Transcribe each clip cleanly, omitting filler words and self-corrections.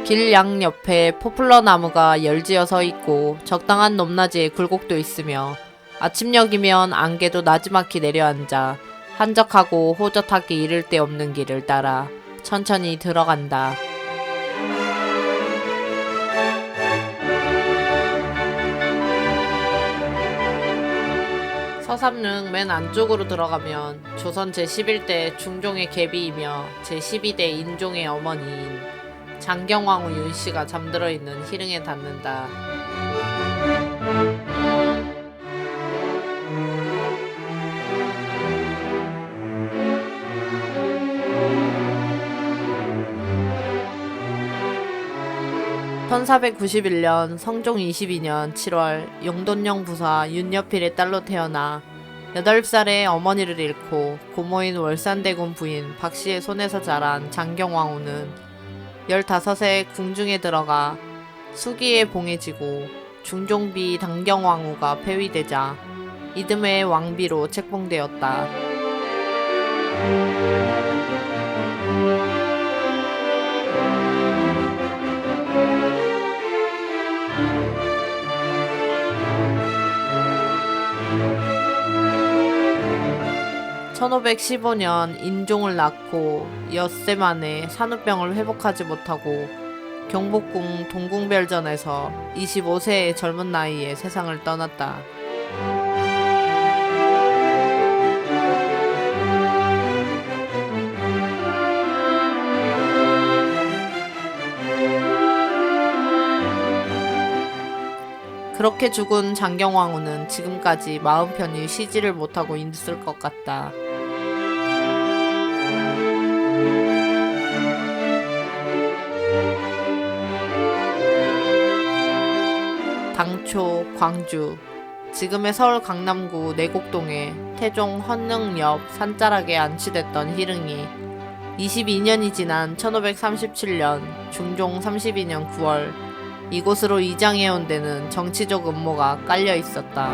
길 양옆에 포플러 나무가 열지어 서 있고 적당한 높낮이의 굴곡도 있으며 아침녘이면 안개도 나지막히 내려앉아 한적하고 호젓하기 이를 데 없는 길을 따라 천천히 들어간다. 서삼릉 맨 안쪽으로 들어가면 조선 제11대 중종의 계비이며 제12대 인종의 어머니인 장경왕후 윤씨가 잠들어 있는 희릉에 닿는다. (1491년) 성종 22년 7월 용돈령 부사 윤여필의 딸로 태어나 8살에 어머니를 잃고 고모인 월산대군 부인 박씨의 손에서 자란 장경왕후는 15세 궁중에 들어가 수기에 봉해지고 중종비 당경왕후가 폐위되자 이듬해 왕비로 책봉되었다. (1515년) 인종을 낳고 엿새 만에 산후병을 회복하지 못하고 경복궁 동궁별전에서 25세의 젊은 나이에 세상을 떠났다. 그렇게 죽은 장경왕후는 지금까지 마음 편히 쉬지를 못하고 있을 것 같다. 당초 광주, 지금의 서울 강남구 내곡동에 태종 헌릉 옆 산자락에 안치됐던 희릉이 22년이 지난 1537년 중종 32년 9월 이곳으로 이장해온 데는 정치적 음모가 깔려 있었다.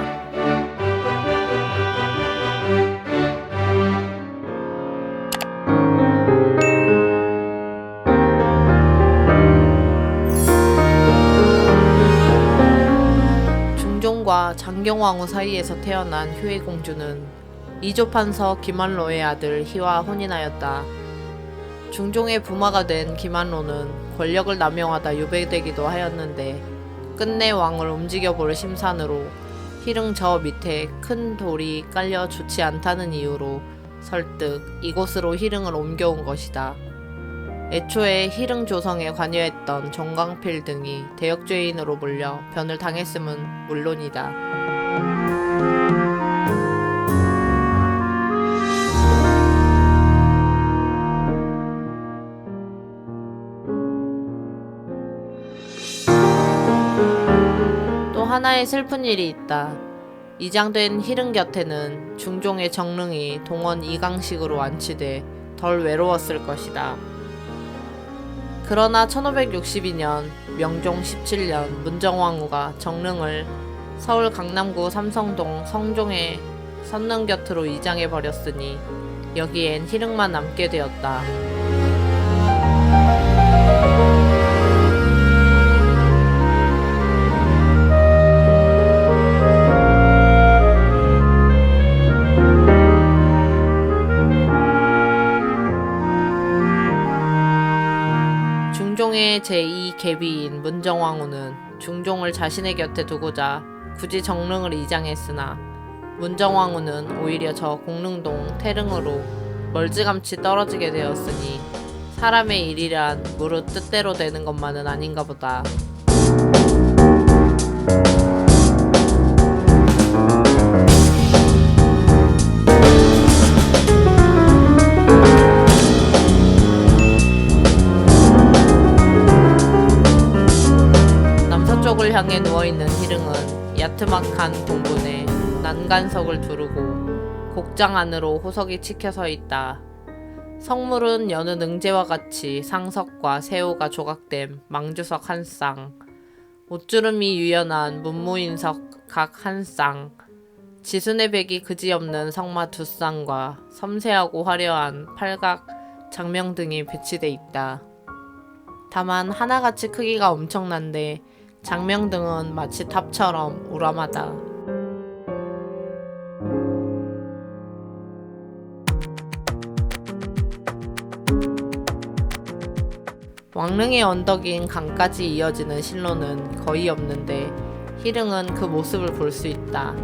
중종과 장경왕후 사이에서 태어난 효의공주는 이조판서 김한로의 아들 희와 혼인하였다. 중종의 부마가 된 김한로는 권력을 남용하다 유배되기도 하였는데 끝내 왕을 움직여볼 심산으로 희릉 저 밑에 큰 돌이 깔려 좋지 않다는 이유로 설득 이곳으로 희릉을 옮겨온 것이다. 애초에 희릉 조성에 관여했던 정광필 등이 대역죄인으로 몰려 변을 당했음은 물론이다. 또 하나의 슬픈 일이 있다. 이장된 희릉 곁에는 중종의 정릉이 동원 이강식으로 안치돼 덜 외로웠을 것이다. 그러나 1562년 명종 17년 문정왕후가 정릉을 서울 강남구 삼성동 성종의 선릉 곁으로 이장해버렸으니 여기엔 희릉만 남게 되었다. 중종의 제2계비인 문정왕후는 중종을 자신의 곁에 두고자 굳이 정릉을 이장했으나 문정왕후는 오히려 저 공릉동 태릉으로 멀찌감치 떨어지게 되었으니 사람의 일이란 무릇 뜻대로 되는 것만은 아닌가 보다. 남서쪽을 향해 누워있는 희릉은 야트막한 동분에 난간석을 두르고 곡장 안으로 호석이 치켜서 있다. 성물은 여느 능제와 같이 상석과 새우가 조각된 망주석 한 쌍, 옷주름이 유연한 문무인석 각 한 쌍, 지순의 백이 그지없는 성마 두 쌍과 섬세하고 화려한 팔각 장명 등이 배치돼 있다. 다만 하나같이 크기가 엄청난데 장명등은 마치 탑처럼 우람하다. 왕릉의 언덕인 강까지 이어지는 신로는 거의 없는데 희릉은 그 모습을 볼 수 있다.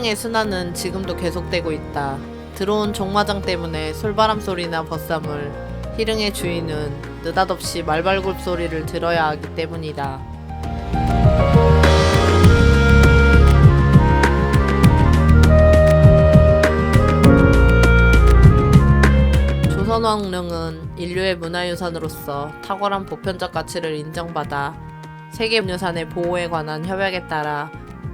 희릉의 순환은 지금도 계속되고 있다. 들어온 종마장 때문에 솔바람 소리나 벗사물, 희릉의 주인은 느닷없이 말발굽 소리를 들어야 하기 때문이다. 조선왕릉은 인류의 문화유산으로서 탁월한 보편적 가치를 인정받아 세계문화유산의 보호에 관한 협약에 따라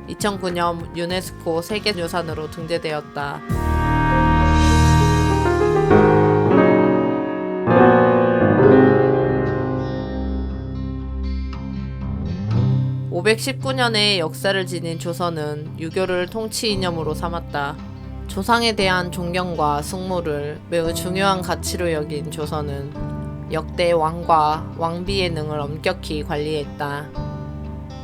2009년 유네스코 세계유산으로 등재되었다. (519년의) 역사를 지닌 조선은 유교를 통치 이념으로 삼았다. 조상에 대한 존경과 숙모를 매우 중요한 가치로 여긴 조선은 역대 왕과 왕비의 능을 엄격히 관리했다.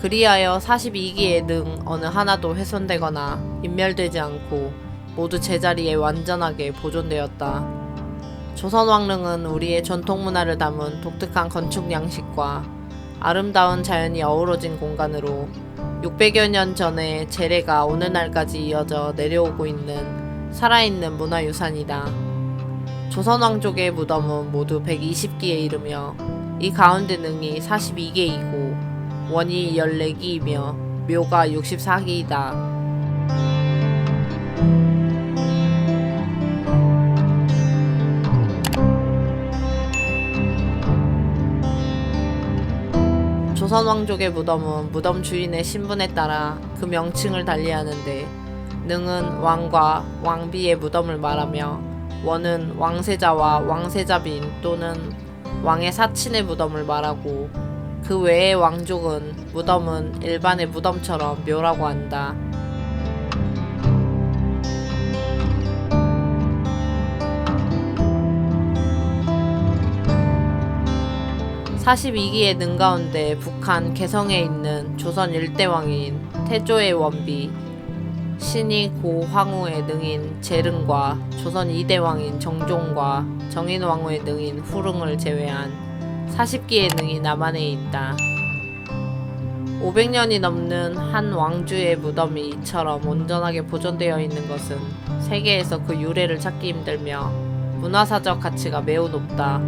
그리하여 42기의 능 어느 하나도 훼손되거나 인멸되지 않고 모두 제자리에 완전하게 보존되었다. 조선왕릉은 우리의 전통문화를 담은 독특한 건축 양식과 아름다운 자연이 어우러진 공간으로 600여 년 전의 재래가 오늘날까지 이어져 내려오고 있는 살아있는 문화유산이다. 조선왕족의 무덤은 모두 120기에 이르며 이 가운데 능이 42개이고 원이 14기이며 묘가 64기이다. 조선왕족의 무덤은 무덤 주인의 신분에 따라 그 명칭을 달리하는데 능은 왕과 왕비의 무덤을 말하며 원은 왕세자와 왕세자빈 또는 왕의 사친의 무덤을 말하고 그 외의 왕족은 무덤은 일반의 무덤처럼 묘라고 한다. (42기의) 능 가운데 북한 개성에 있는 조선 1대 왕인 태조의 원비, 신이 고 황후의 능인 재릉과 조선 2대 왕인 정종과 정인 왕후의 능인 후릉을 제외한 40기의 능이 남한에 있다. 500년이 넘는 한 왕주의 무덤이 이처럼 온전하게 보존되어 있는 것은 세계에서 그 유래를 찾기 힘들며 문화사적 가치가 매우 높다.